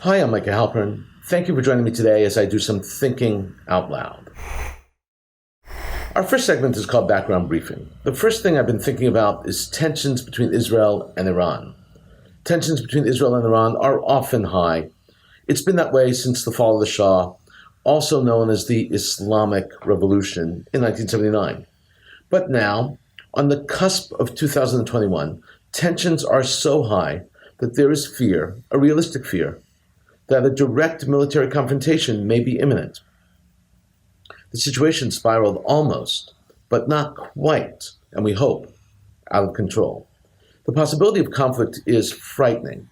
Hi, I'm Micah Halpern. Thank you for joining me today as I do some thinking out loud. Our first segment is called Background Briefing. The first thing I've been thinking about is tensions between Israel and Iran. Tensions between Israel and Iran are often high. It's been that way since the fall of the Shah, also known as the Islamic Revolution in 1979. But now, on the cusp of 2021, tensions are so high that there is fear, a realistic fear, that a direct military confrontation may be imminent. The situation spiraled almost, but not quite, and we hope, out of control. The possibility of conflict is frightening.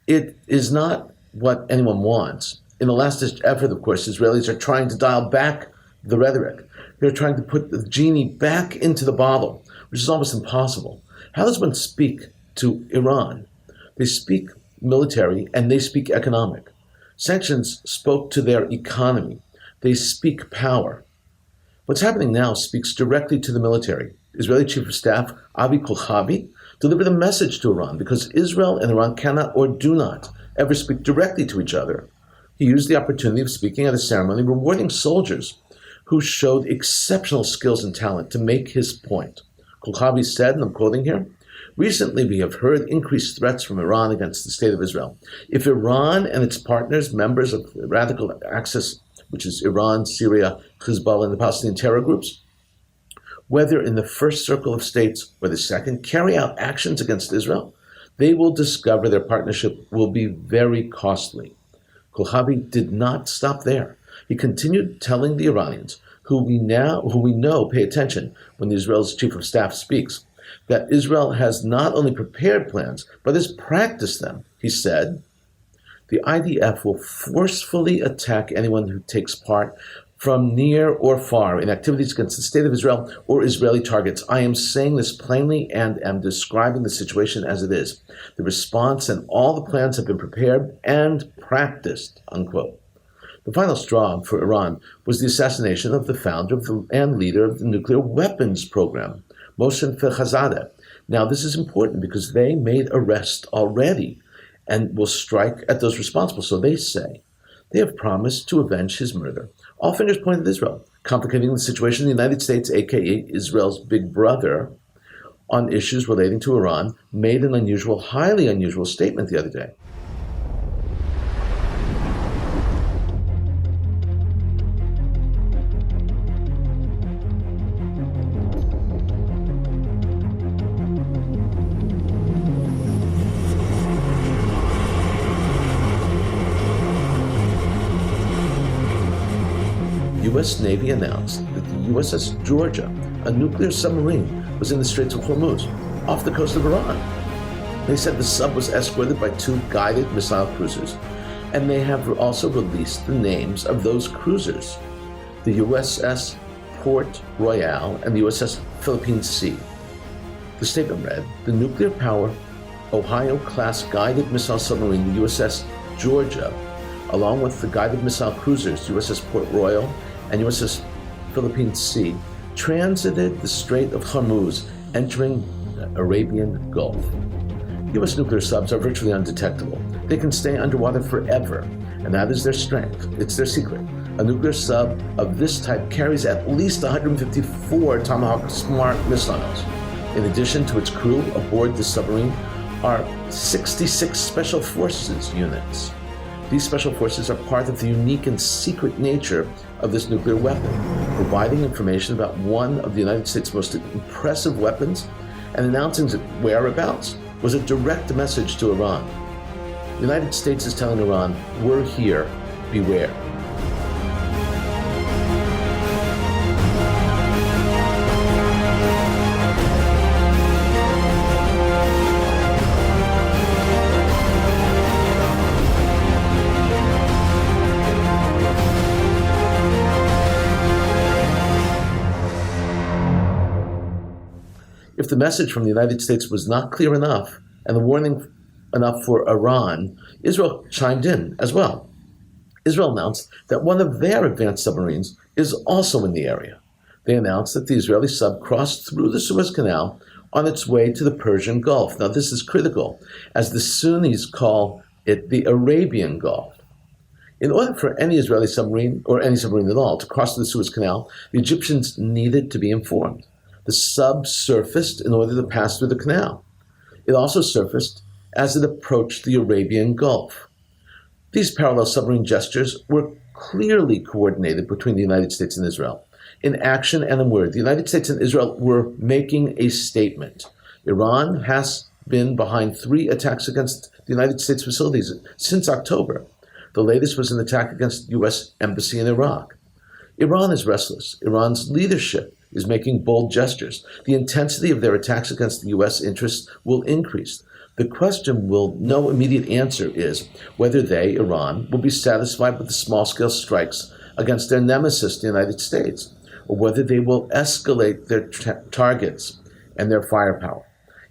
It is not what anyone wants. In the last-ditch effort, of course, Israelis are trying to dial back the rhetoric. They're trying to put the genie back into the bottle, which is almost impossible. How does one speak to Iran? They speak military and they speak economic. Sanctions spoke to their economy. They speak power. What's happening now speaks directly to the military. Israeli Chief of Staff Avi Kolchavi delivered a message to Iran because Israel and Iran cannot or do not ever speak directly to each other. He used the opportunity of speaking at a ceremony rewarding soldiers who showed exceptional skills and talent to make his point. Kolchavi said, and I'm quoting here, "Recently, we have heard increased threats from Iran against the state of Israel. If Iran and its partners, members of the radical axis, which is Iran, Syria, Hezbollah, and the Palestinian terror groups, whether in the first circle of states or the second, carry out actions against Israel, they will discover their partnership will be very costly." Kolchavi did not stop there. He continued telling the Iranians, who we know pay attention when Israel's chief of staff speaks, that Israel has not only prepared plans, but has practiced them. He said, "The IDF will forcefully attack anyone who takes part from near or far in activities against the state of Israel or Israeli targets. I am saying this plainly and am describing the situation as it is. The response and all the plans have been prepared and practiced," unquote. The final straw for Iran was the assassination of the founder and leader of the nuclear weapons program, Mohsen Fakhrizadeh. Now, this is important because they made arrests already and will strike at those responsible. So they say they have promised to avenge his murder. All fingers point at Israel, complicating the situation. The United States, aka Israel's big brother, on issues relating to Iran, made an highly unusual statement the other day. U.S. Navy announced that the USS Georgia, a nuclear submarine, was in the Strait of Hormuz, off the coast of Iran. They said the sub was escorted by 2 guided missile cruisers, and they have also released the names of those cruisers, the USS Port Royal and the USS Philippine Sea. The statement read, "The nuclear-powered Ohio-class guided missile submarine, the USS Georgia, along with the guided missile cruisers, USS Port Royal and USS Philippine Sea, transited the Strait of Hormuz, entering the Arabian Gulf." U.S. nuclear subs are virtually undetectable. They can stay underwater forever, and that is their strength. It's their secret. A nuclear sub of this type carries at least 154 Tomahawk Smart missiles. In addition to its crew, aboard the submarine are 66 Special Forces units. These special forces are part of the unique and secret nature of this nuclear weapon, providing information about one of the United States' most impressive weapons and announcing its whereabouts was a direct message to Iran. The United States is telling Iran, "We're here, beware." If the message from the United States was not clear enough and the warning enough for Iran, Israel chimed in as well. Israel announced that one of their advanced submarines is also in the area. They announced that the Israeli sub crossed through the Suez Canal on its way to the Persian Gulf. Now, this is critical, as the Sunnis call it the Arabian Gulf. In order for any Israeli submarine, or any submarine at all, to cross the Suez Canal, the Egyptians needed to be informed. The sub surfaced in order to pass through the canal. It also surfaced as it approached the Arabian Gulf. These parallel submarine gestures were clearly coordinated between the United States and Israel. In action and in word, the United States and Israel were making a statement. Iran has been behind 3 attacks against the United States facilities since October. The latest was an attack against the U.S. Embassy in Iraq. Iran is restless. Iran's leadership is making bold gestures. The intensity of their attacks against the U.S. interests will increase. The question with no immediate answer is whether they, Iran, will be satisfied with the small-scale strikes against their nemesis, the United States, or whether they will escalate their targets and their firepower.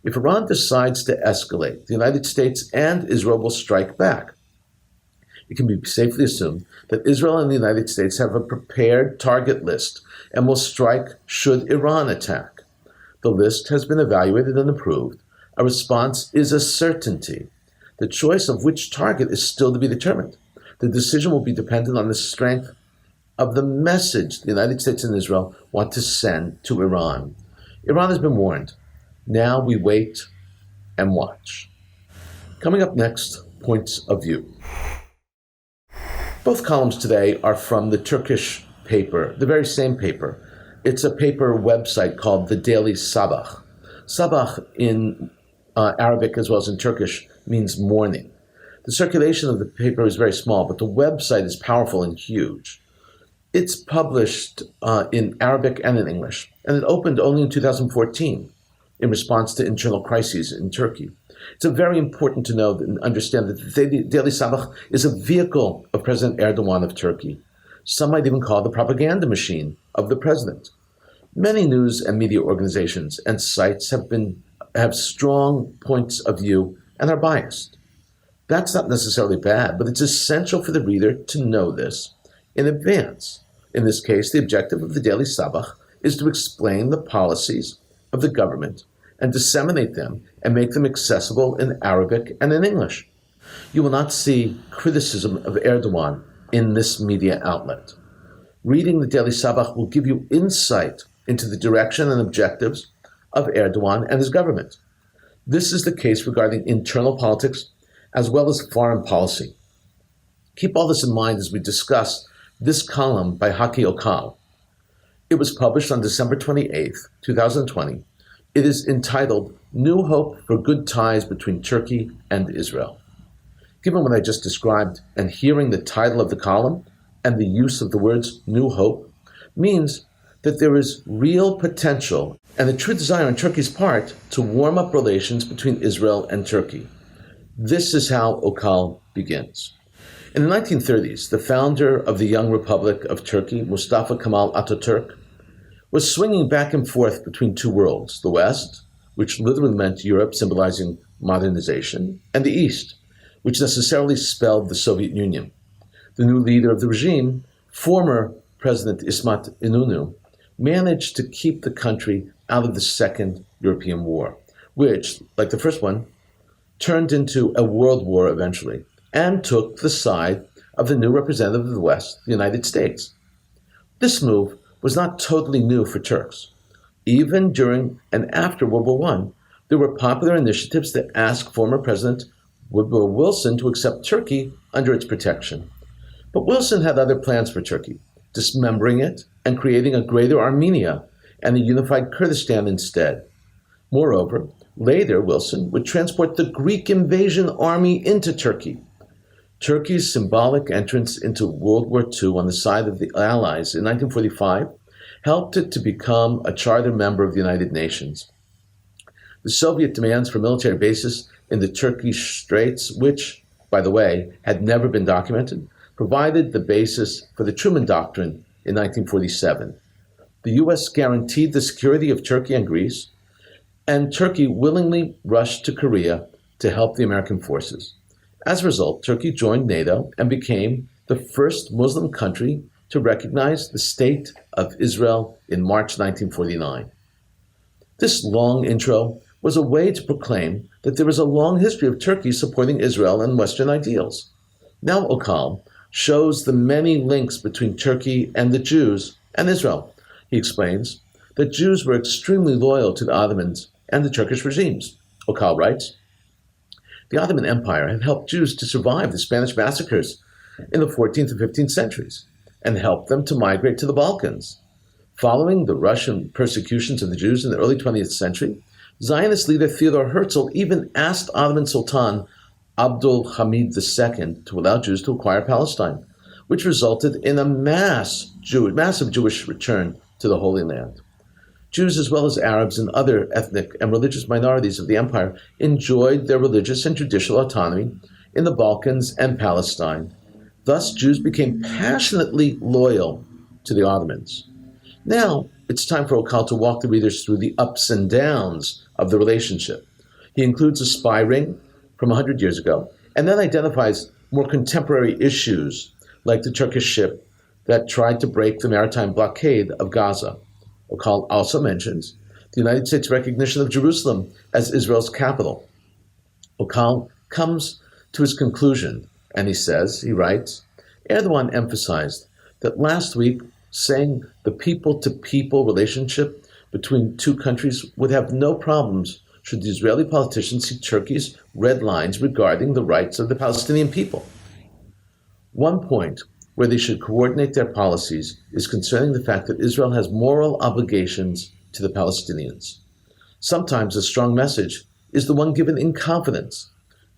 If Iran decides to escalate, the United States and Israel will strike back. It can be safely assumed that Israel and the United States have a prepared target list and will strike should Iran attack. The list has been evaluated and approved. A response is a certainty. The choice of which target is still to be determined. The decision will be dependent on the strength of the message the United States and Israel want to send to Iran. Iran has been warned. Now we wait and watch. Coming up next, points of view. Both columns today are from the Turkish paper, the very same paper. It's a paper website called the Daily Sabah. Sabah in Arabic as well as in Turkish means morning. The circulation of the paper is very small, but the website is powerful and huge. It's published in Arabic and in English, and it opened only in 2014 in response to internal crises in Turkey. It's very important to know and understand that the Daily Sabah is a vehicle of President Erdogan of Turkey. Some might even call it the propaganda machine of the president. Many news and media organizations and sites have strong points of view and are biased. That's not necessarily bad, but it's essential for the reader to know this in advance. In this case, the objective of the Daily Sabah is to explain the policies of the government and disseminate them and make them accessible in Arabic and in English. You will not see criticism of Erdogan in this media outlet. Reading the Daily Sabah will give you insight into the direction and objectives of Erdogan and his government. This is the case regarding internal politics as well as foreign policy. Keep all this in mind as we discuss this column by Haki Okal. It was published on December 28, 2020. It is entitled New Hope for Good Ties Between Turkey and Israel. Given what I just described and hearing the title of the column and the use of the words New Hope means that there is real potential and a true desire on Turkey's part to warm up relations between Israel and Turkey. This is how Okal begins. In the 1930s, the founder of the young Republic of Turkey, Mustafa Kemal Atatürk, was swinging back and forth between two worlds, the West, which literally meant Europe, symbolizing modernization, and the East, which necessarily spelled the Soviet Union. The new leader of the regime, former President Ismet Inonu, managed to keep the country out of the Second European War, which, like the first one, turned into a world war eventually, and took the side of the new representative of the West, the United States. This move was not totally new for Turks. Even during and after World War I, there were popular initiatives that asked former President Woodrow Wilson to accept Turkey under its protection. But Wilson had other plans for Turkey, dismembering it and creating a greater Armenia and a unified Kurdistan instead. Moreover, later Wilson would transport the Greek invasion army into Turkey. Turkey's symbolic entrance into World War II on the side of the Allies in 1945 helped it to become a charter member of the United Nations. The Soviet demands for military bases in the Turkish Straits, which, by the way, had never been documented, provided the basis for the Truman Doctrine in 1947. The U.S. guaranteed the security of Turkey and Greece, and Turkey willingly rushed to Korea to help the American forces. As a result, Turkey joined NATO and became the first Muslim country to recognize the State of Israel in March 1949. This long intro was a way to proclaim that there is a long history of Turkey supporting Israel and Western ideals. Now Okal shows the many links between Turkey and the Jews and Israel. He explains that Jews were extremely loyal to the Ottomans and the Turkish regimes. Okal writes, the Ottoman Empire had helped Jews to survive the Spanish massacres in the 14th and 15th centuries and helped them to migrate to the Balkans. Following the Russian persecutions of the Jews in the early 20th century, Zionist leader Theodor Herzl even asked Ottoman Sultan Abdul Hamid II to allow Jews to acquire Palestine, which resulted in a massive Jewish return to the Holy Land. Jews, as well as Arabs and other ethnic and religious minorities of the empire, enjoyed their religious and judicial autonomy in the Balkans and Palestine. Thus, Jews became passionately loyal to the Ottomans. Now, it's time for Okal to walk the readers through the ups and downs of the relationship. He includes a spy ring from 100 years ago, and then identifies more contemporary issues, like the Turkish ship that tried to break the maritime blockade of Gaza. Okal also mentions the United States recognition of Jerusalem as Israel's capital. Okal comes to his conclusion, and he writes, Erdogan emphasized that last week saying the people-to-people relationship between two countries would have no problems should the Israeli politicians see Turkey's red lines regarding the rights of the Palestinian people. One point where they should coordinate their policies is concerning the fact that Israel has moral obligations to the Palestinians. Sometimes a strong message is the one given in confidence.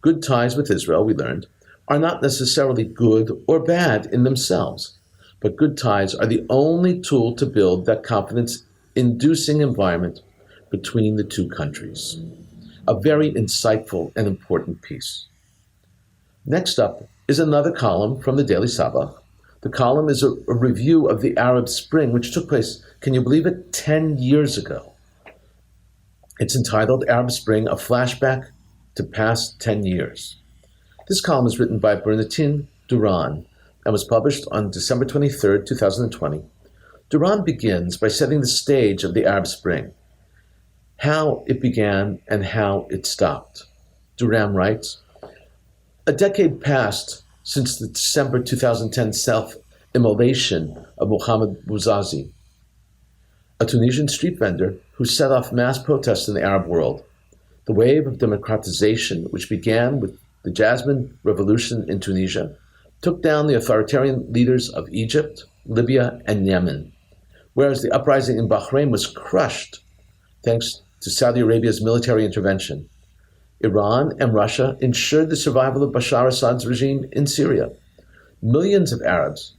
Good ties with Israel, we learned, are not necessarily good or bad in themselves, but good ties are the only tool to build that confidence-inducing environment between the two countries. A very insightful and important piece. Next up is another column from the Daily Sabah. The column is a review of the Arab Spring, which took place, can you believe it, 10 years ago. It's entitled Arab Spring, a flashback to past 10 years. This column is written by Bernardine Duran and was published on December 23, 2020. Duran begins by setting the stage of the Arab Spring, how it began and how it stopped. Duran writes, a decade passed since the December 2010 self-immolation of Mohammed Bouazizi, a Tunisian street vendor who set off mass protests in the Arab world. The wave of democratization, which began with the Jasmine Revolution in Tunisia, took down the authoritarian leaders of Egypt, Libya, and Yemen, whereas the uprising in Bahrain was crushed thanks to Saudi Arabia's military intervention. Iran and Russia ensured the survival of Bashar Assad's regime in Syria. Millions of Arabs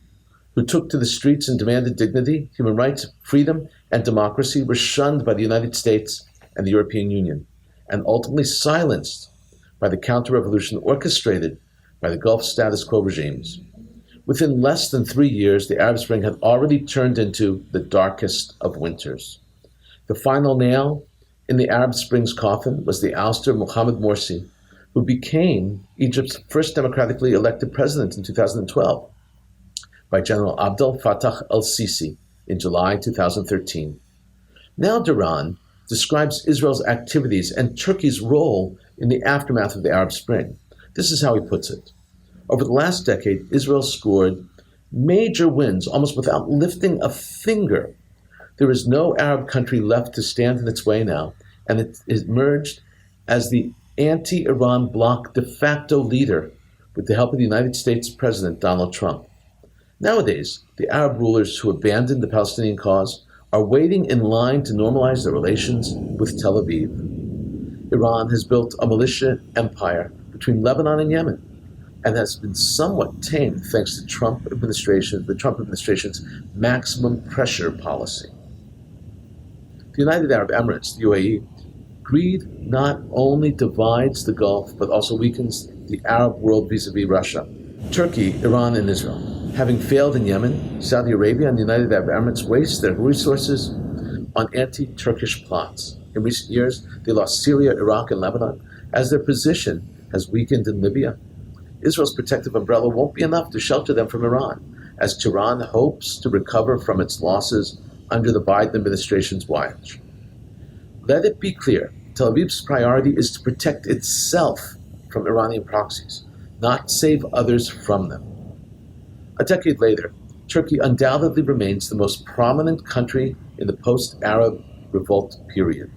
who took to the streets and demanded dignity, human rights, freedom, and democracy were shunned by the United States and the European Union, and ultimately silenced by the counter-revolution orchestrated by the Gulf status quo regimes. Within less than 3 years, the Arab Spring had already turned into the darkest of winters. The final nail in the Arab Spring's coffin was the ouster of Mohamed Morsi, who became Egypt's first democratically elected president in 2012 by General Abdel Fattah el-Sisi in July 2013. Now Duran describes Israel's activities and Turkey's role in the aftermath of the Arab Spring. This is how he puts it. Over the last decade, Israel scored major wins almost without lifting a finger. There is no Arab country left to stand in its way now, and it emerged as the anti-Iran bloc de facto leader with the help of the United States President Donald Trump. Nowadays, the Arab rulers who abandoned the Palestinian cause are waiting in line to normalize their relations with Tel Aviv. Iran has built a militia empire between Lebanon and Yemen, and has been somewhat tamed thanks to the Trump administration's maximum pressure policy. The United Arab Emirates, the UAE, greed not only divides the Gulf, but also weakens the Arab world vis-a-vis Russia. Turkey, Iran, and Israel. Having failed in Yemen, Saudi Arabia and the United Arab Emirates waste their resources on anti-Turkish plots. In recent years, they lost Syria, Iraq, and Lebanon, as their position has weakened in Libya. Israel's protective umbrella won't be enough to shelter them from Iran, as Tehran hopes to recover from its losses under the Biden administration's watch. Let it be clear Tel Aviv's priority is to protect itself from Iranian proxies, not save others from them. A decade later, Turkey undoubtedly remains the most prominent country in the post-Arab revolt period.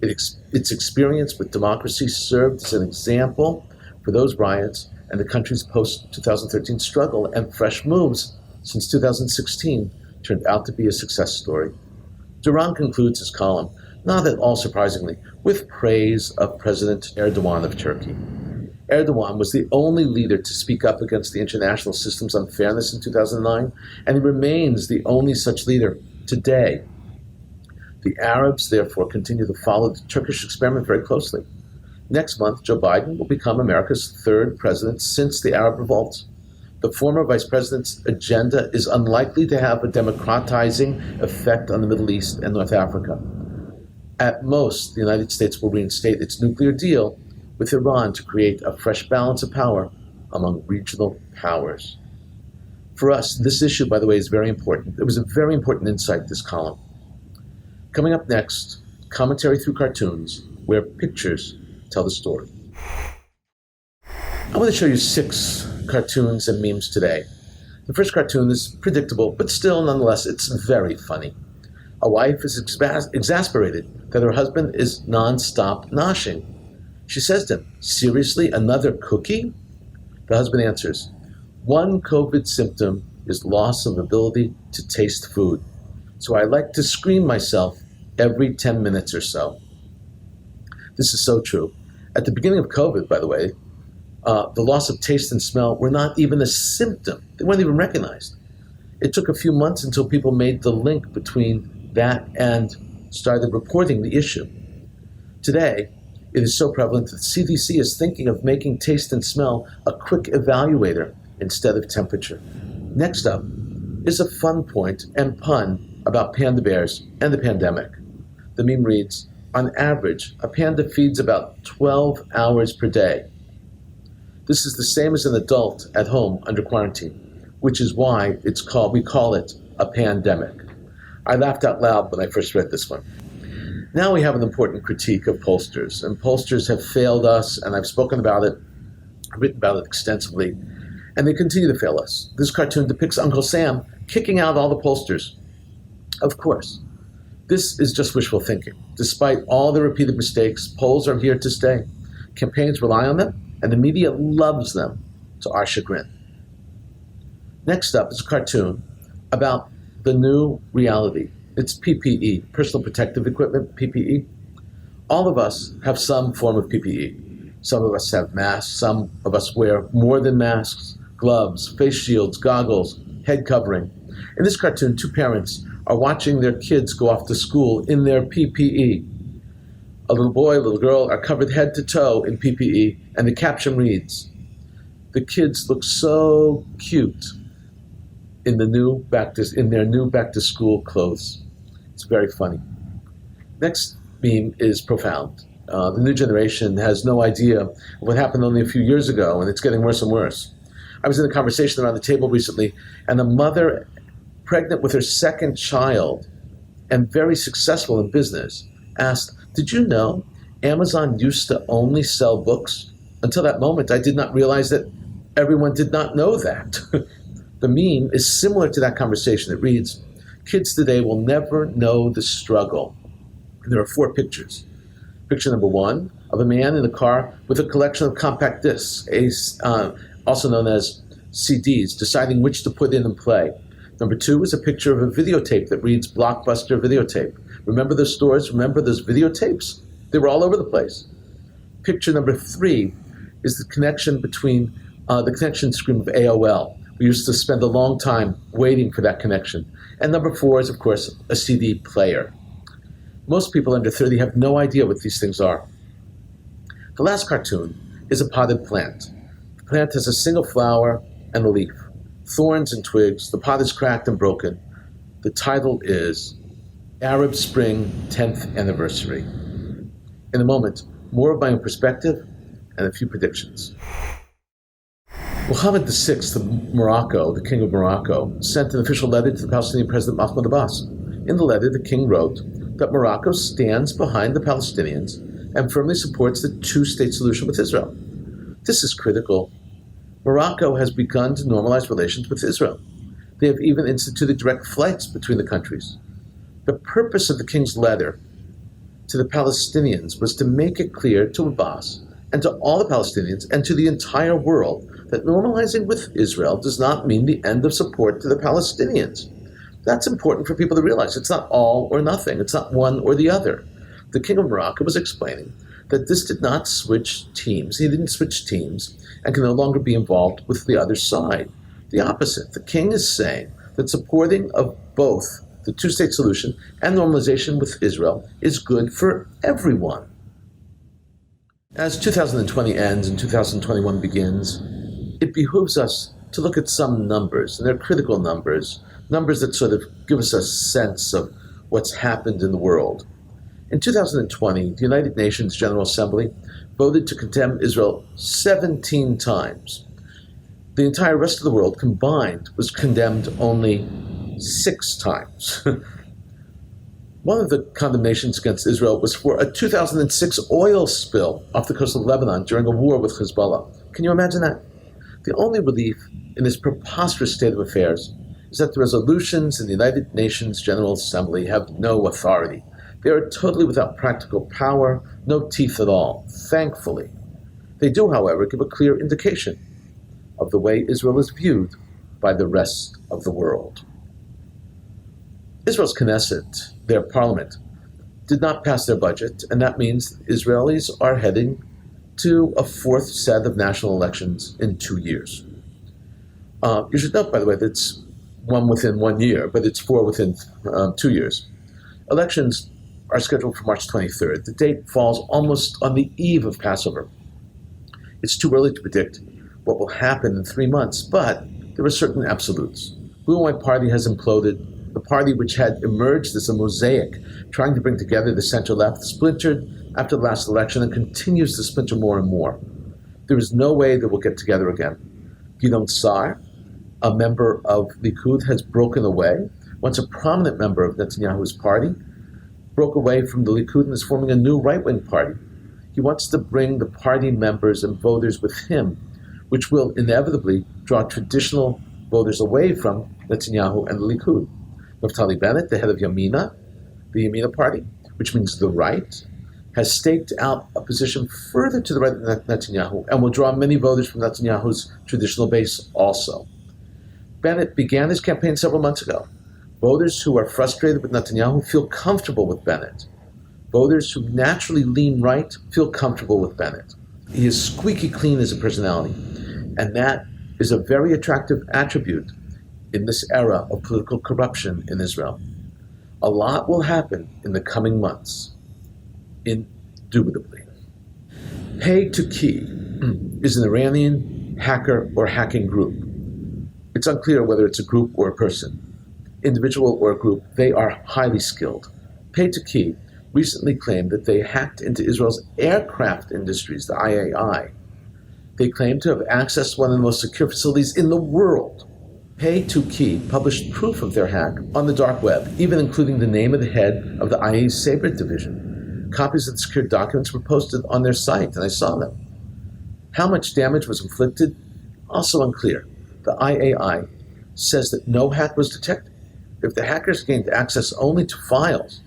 Its experience with democracy served as an example for those riots and the country's post-2013 struggle, and fresh moves since 2016 turned out to be a success story. Duran concludes his column, not at all surprisingly, with praise of President Erdogan of Turkey. Erdogan was the only leader to speak up against the international system's unfairness in 2009, and he remains the only such leader today. The Arabs, therefore, continue to follow the Turkish experiment very closely. Next month, Joe Biden will become America's third president since the Arab revolts. The former vice president's agenda is unlikely to have a democratizing effect on the Middle East and North Africa. At most, the United States will reinstate its nuclear deal with Iran to create a fresh balance of power among regional powers. For us, this issue, by the way, is very important. It was a very important insight, this column. Coming up next, commentary through cartoons, where pictures tell the story. I want to show you 6 cartoons and memes today. The first cartoon is predictable, but still, nonetheless, it's very funny. A wife is exasperated that her husband is non-stop noshing. She says to him, "Seriously, another cookie?" The husband answers, "One COVID symptom is loss of ability to taste food. So I like to scream myself every 10 minutes or so." This is so true. At the beginning of COVID, by the way, the loss of taste and smell were not even a symptom. They weren't even recognized. It took a few months until people made the link between that and started reporting the issue. Today, it is so prevalent that the CDC is thinking of making taste and smell a quick evaluator instead of temperature. Next up is a fun point and pun about panda bears and the pandemic. The meme reads, "On average, a panda feeds about 12 hours per day. This is the same as an adult at home under quarantine, which is why we call it a pandemic." I laughed out loud when I first read this one. Now we have an important critique of pollsters, and pollsters have failed us, and I've spoken about it, I've written about it extensively, and they continue to fail us. This cartoon depicts Uncle Sam kicking out all the pollsters. Of course, this is just wishful thinking. Despite all the repeated mistakes, polls are here to stay. Campaigns rely on them, and the media loves them, to our chagrin. Next up is a cartoon about the new reality. It's PPE, personal protective equipment, PPE. All of us have some form of PPE. Some of us have masks, some of us wear more than masks, gloves, face shields, goggles, head covering. In this cartoon, 2 parents are watching their kids go off to school in their PPE. A little boy, a little girl are covered head to toe in PPE, and the caption reads, "The kids look so cute in their new back to school clothes." It's very funny. Next meme is profound. The new generation has no idea of what happened only a few years ago, and it's getting worse and worse. I was in a conversation around the table recently, and a mother pregnant with her second child and very successful in business asked, "Did you know Amazon used to only sell books? Until that moment, I did not realize that everyone did not know that." The meme is similar to that conversation. It reads, "Kids today will never know the struggle." And there are 4 pictures. Picture number 1 of a man in a car with a collection of compact discs, also known as CDs, deciding which to put in and play. Number 2 is a picture of a videotape that reads Blockbuster videotape. Remember those stores? Remember those videotapes? They were all over the place. Picture number 3 is the connection between the connection screen of AOL. We used to spend a long time waiting for that connection. And number 4 is, of course, a CD player. Most people under 30 have no idea what these things are. The last cartoon is a potted plant. The plant has a single flower and a leaf, thorns and twigs. The pot is cracked and broken. The title is Arab Spring 10th Anniversary. In a moment, more of my own perspective and a few predictions. Mohammed VI of Morocco, the king of Morocco, sent an official letter to the Palestinian president Mahmoud Abbas. In the letter, the king wrote that Morocco stands behind the Palestinians and firmly supports the two-state solution with Israel. This is critical. Morocco has begun to normalize relations with Israel. They have even instituted direct flights between the countries. The purpose of the king's letter to the Palestinians was to make it clear to Abbas and to all the Palestinians and to the entire world that normalizing with Israel does not mean the end of support to the Palestinians. That's important for people to realize. It's not all or nothing. It's not one or the other. The King of Morocco was explaining that this did not switch teams. He didn't switch teams and can no longer be involved with the other side. The opposite. The king is saying that supporting of both the two-state solution and normalization with Israel is good for everyone. As 2020 ends and 2021 begins, it behooves us to look at some numbers, and they're critical numbers that sort of give us a sense of what's happened in the world. In 2020, the United Nations General Assembly voted to condemn Israel 17 times. The entire rest of the world combined was condemned only 6 times. One of the condemnations against Israel was for a 2006 oil spill off the coast of Lebanon during a war with Hezbollah. Can you imagine that? The only relief in this preposterous state of affairs is that the resolutions in the United Nations General Assembly have no authority. They are totally without practical power, no teeth at all, thankfully. They do, however, give a clear indication of the way Israel is viewed by the rest of the world. Israel's Knesset, their parliament, did not pass their budget, and that means Israelis are heading to a 4th set of national elections in 2 years. You should note, by the way, that it's one within 1 year, but it's 4 within 2 years. Elections are scheduled for March 23rd. The date falls almost on the eve of Passover. It's too early to predict what will happen in 3 months, but there are certain absolutes. Blue and White Party has imploded. The party, which had emerged as a mosaic, trying to bring together the center-left, splintered after the last election and continues to splinter more and more. There is no way that we'll get together again. Gideon Sa'ar, a member of Likud, has broken away. Once a prominent member of Netanyahu's party, broke away from the Likud and is forming a new right-wing party. He wants to bring the party members and voters with him, which will inevitably draw traditional voters away from Netanyahu and the Likud. Naftali Bennett, the head of Yamina, the Yamina party, which means the right, has staked out a position further to the right of Netanyahu and will draw many voters from Netanyahu's traditional base also. Bennett began his campaign several months ago. Voters who are frustrated with Netanyahu feel comfortable with Bennett. Voters who naturally lean right feel comfortable with Bennett. He is squeaky clean as a personality, and that is a very attractive attribute in this era of political corruption in Israel. A lot will happen in the coming months, indubitably. Pay2Key is an Iranian hacker or hacking group. It's unclear whether it's a group or a person. Individual or a group, they are highly skilled. Pay2Key recently claimed that they hacked into Israel's aircraft industries, the IAI. They claim to have accessed one of the most secure facilities in the world. Pay2Key published proof of their hack on the dark web, even including the name of the head of the IAEA's Sabre division. Copies of the secured documents were posted on their site, and I saw them. How much damage was inflicted? Also unclear. The IAI says that no hack was detected. If the hackers gained access only to files,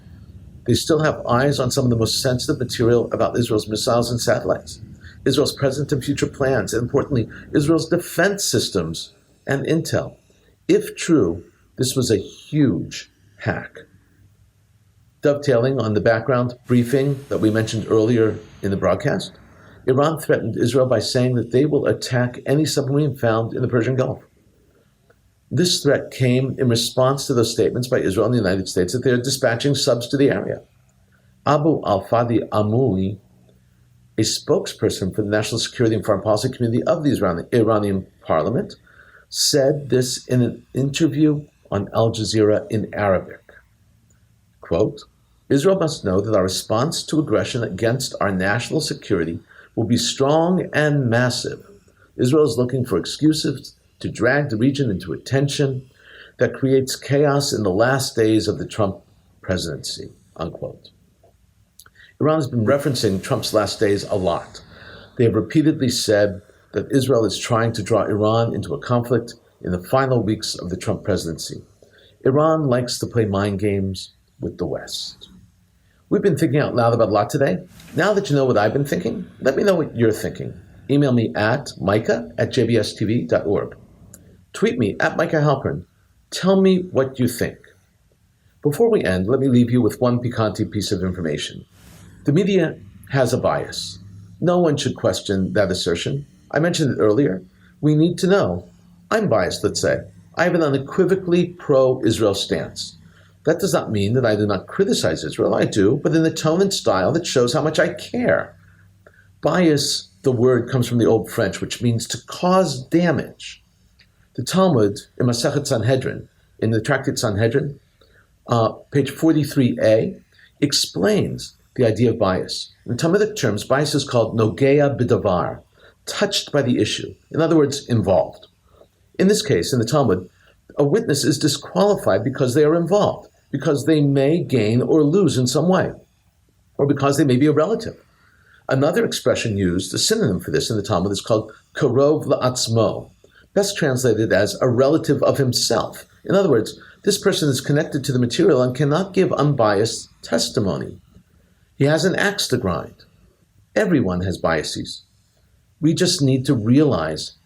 they still have eyes on some of the most sensitive material about Israel's missiles and satellites, Israel's present and future plans, and importantly, Israel's defense systems and intel. If true, this was a huge hack. Dovetailing on the background briefing that we mentioned earlier in the broadcast, Iran threatened Israel by saying that they will attack any submarine found in the Persian Gulf. This threat came in response to those statements by Israel and the United States that they are dispatching subs to the area. Abu al-Fadi Amoui, a spokesperson for the National Security and Foreign Policy Committee of the Iranian parliament, said this in an interview on Al Jazeera in Arabic. Quote, Israel must know that our response to aggression against our national security will be strong and massive. Israel is looking for excuses to drag the region into a tension that creates chaos in the last days of the Trump presidency, unquote. Iran has been referencing Trump's last days a lot. They have repeatedly said that Israel is trying to draw Iran into a conflict in the final weeks of the Trump presidency. Iran likes to play mind games with the West. We've been thinking out loud about a lot today. Now that you know what I've been thinking, let me know what you're thinking. Email me at micah@jbstv.org. Tweet me at Micah Halpern. Tell me what you think. Before we end, let me leave you with one piquante piece of information. The media has a bias. No one should question that assertion. I mentioned it earlier. We need to know. I'm biased, let's say. I have an unequivocally pro-Israel stance. That does not mean that I do not criticize Israel. I do, but in a tone and style that shows how much I care. Bias, the word, comes from the Old French, which means to cause damage. The Talmud in Masechet Sanhedrin, in the Tractate Sanhedrin, page 43a, explains the idea of bias. In Talmudic terms, bias is called nogea b'davar, touched by the issue. In other words, involved. In this case, in the Talmud, a witness is disqualified because they are involved, because they may gain or lose in some way, or because they may be a relative. Another expression used, a synonym for this in the Talmud, is called karov la'atzmo, best translated as a relative of himself. In other words, this person is connected to the material and cannot give unbiased testimony. He has an axe to grind. Everyone has biases. We just need to realize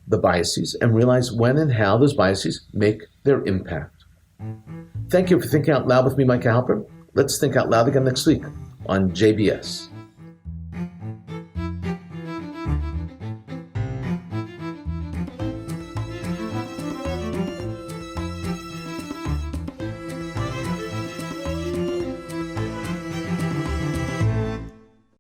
the biases and realize when and how those biases make their impact. Thank you for thinking out loud with me, Micah Halpern. Let's think out loud again next week on JBS.